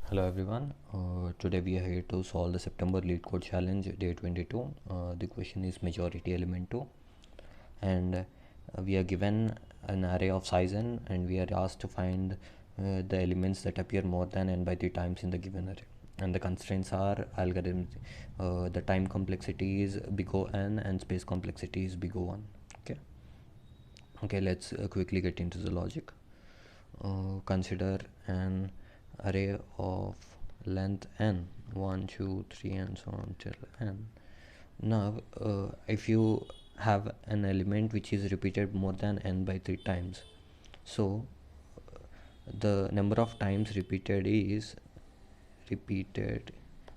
Hello everyone. Today we are here to solve the September Leetcode challenge day 22. The question is majority element 2, and we are given an array of size n, and we are asked to find the elements that appear more than n by 3 times in the given array. And the constraints are algorithm. The time complexity is big O n and space complexity is big O 1. Okay, let's quickly get into the logic. Consider an array of length n, 1 2 3 and so on till n. Now if you have an element which is repeated more than n by 3 times, so the number of times repeated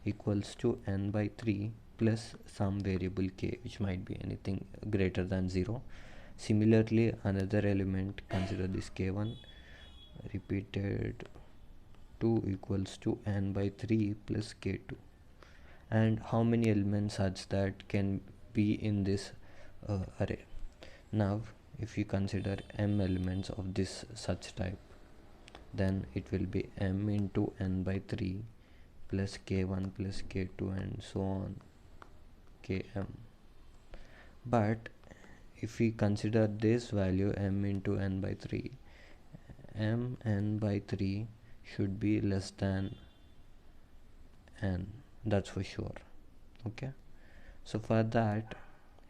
equals to n by 3 plus some variable k, which might be anything greater than 0. Similarly, another element, consider this k1, repeated 2 equals to n by 3 plus k2. And how many elements such that can be in this array? Now if you consider m elements of this such type, then it will be m into n by 3 plus k1 plus k2 and so on km. But if we consider this value m into n by 3, m n by 3 should be less than n, that's for sure. Okay, so for that,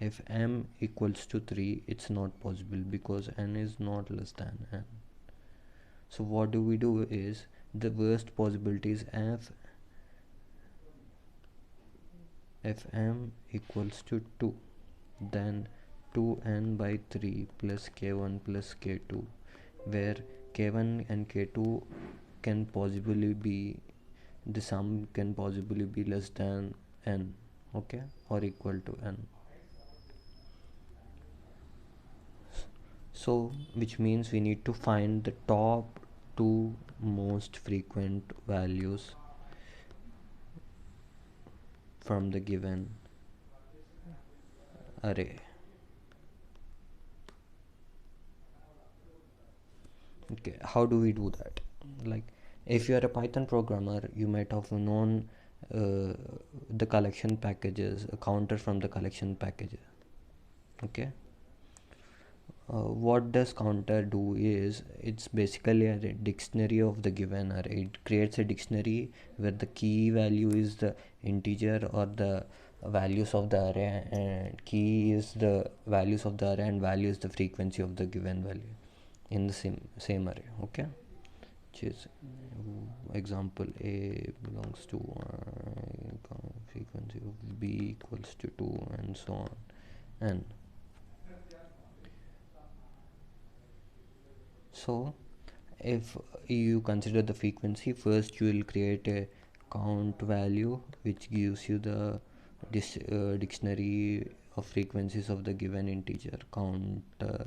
if m equals to 3, it's not possible because n is not less than n. So what do we do is, the worst possibility is if m equals to 2, then 2n by 3 plus k1 plus k2, where k1 and k2 can possibly be, the sum can possibly be less than n, okay, or equal to n. So which means we need to find the top two most frequent values from the given array. Okay, how do we do that? Like, if you are a Python programmer, you might have known the collection packages, a counter from the collection packages. Okay, what does counter do is, it's basically a dictionary of the given array. It creates a dictionary where the key value is the integer or the values of the array, and key is the values of the array, and value is the frequency of the given value in the same array. Okay, which is example a belongs to frequency of b equals to 2 and so on. And so if you consider the frequency, first you will create a count value which gives you the dictionary of frequencies of the given integer, counter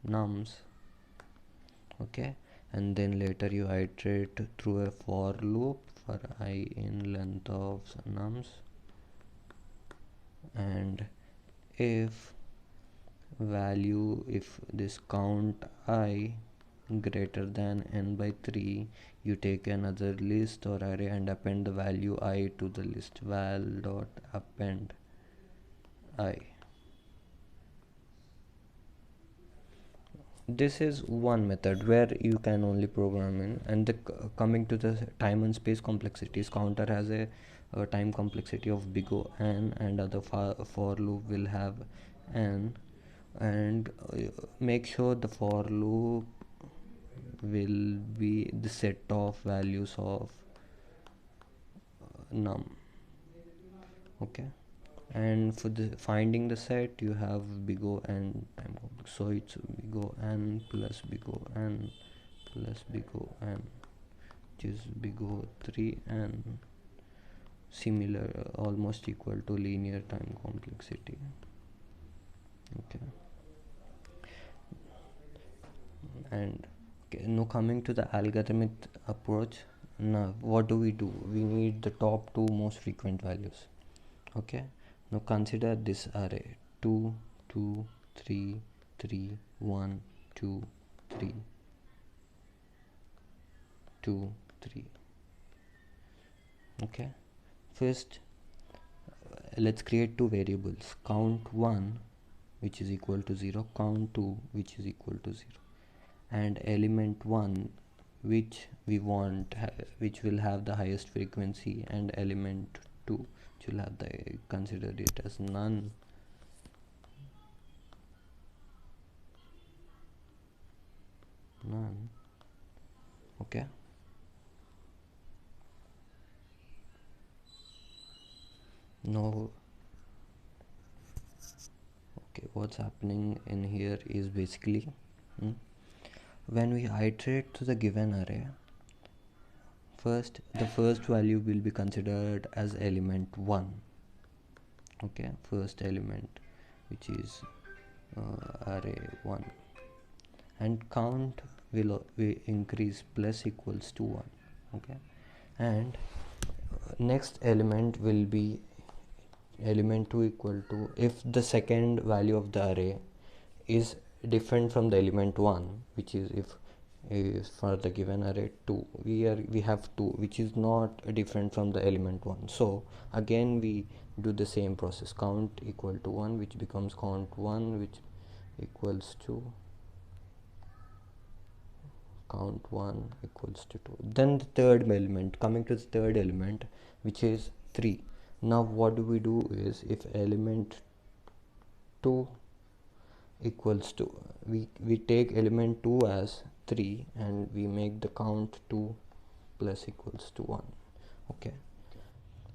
nums. Okay, and then later you iterate through a for loop for I in length of nums, and if this count I greater than n by 3, you take another list or array and append the value I to the list, val dot append I. This is one method where you can only program in. And coming to the time and space complexities, counter has a time complexity of big O n, and other for loop will have n. And make sure the for loop will be the set of values of num. Okay, and for the finding the set, you have big O n time complex, so it's big O n plus big O n plus big O n, which is big O 3 n, similar, almost equal to linear time complexity. Okay, and okay, now coming to the algorithmic approach. Now what do? We need the top two most frequent values. Okay, now consider this array 2 2 3 3 1 2 3 2 3. Okay, first let's create two variables, count1 which is equal to 0, count2 which is equal to 0, and element1 which we want which will have the highest frequency, and element2 which will have the, consider it as none. Okay, now okay, what's happening in here is basically when we iterate to the given array, first the first value will be considered as element 1. Okay, first element which is array 1, and count will increase plus equals to 1. Okay, and next element will be element 2 equal to, if the second value of the array is different from the element 1, which is if for the given array 2 we have 2 which is not different from the element 1, so again we do the same process, count equal to 1 which becomes count 1 which equals to count 1 equals to 2. Then the third element, coming to the third element which is 3. Now what do we do is, if element 2 equals to, we take element 2 as 3 and we make the count 2 plus equals to 1. Okay,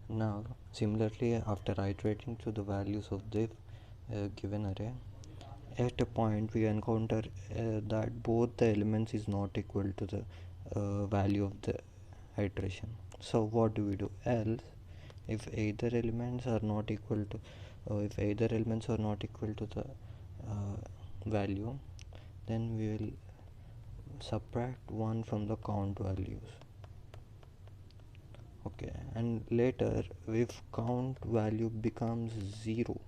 now similarly after iterating to the values of the given array, at a point we encounter that both the elements is not equal to the value of the iteration. So what do we do? Else, if either elements are not equal to the value, then we will subtract 1 from the count values. Okay, and later if count value becomes 0,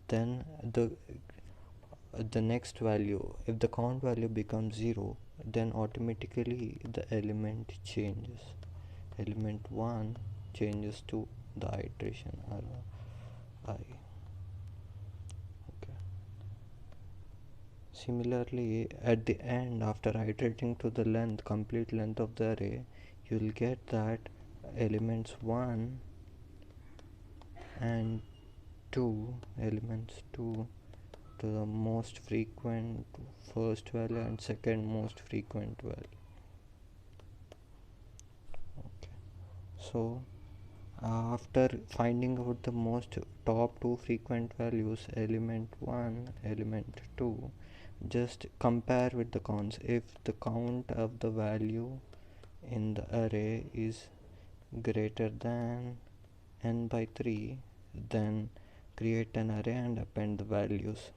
then the next value, if the count value becomes 0, then automatically the element changes, element 1 changes to the iteration I. Okay, similarly at the end, after iterating to the complete length of the array, you will get that elements 1 and 2, elements 2 to the most frequent first value and second most frequent value. Okay, so after finding out the most top two frequent values, element 1, element 2, just compare with the counts. If the count of the value in the array is greater than n by 3, then create an array and append the values,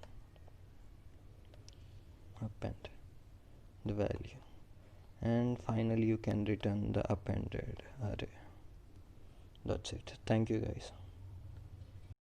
and finally you can return the appended array. That's it. Thank you guys.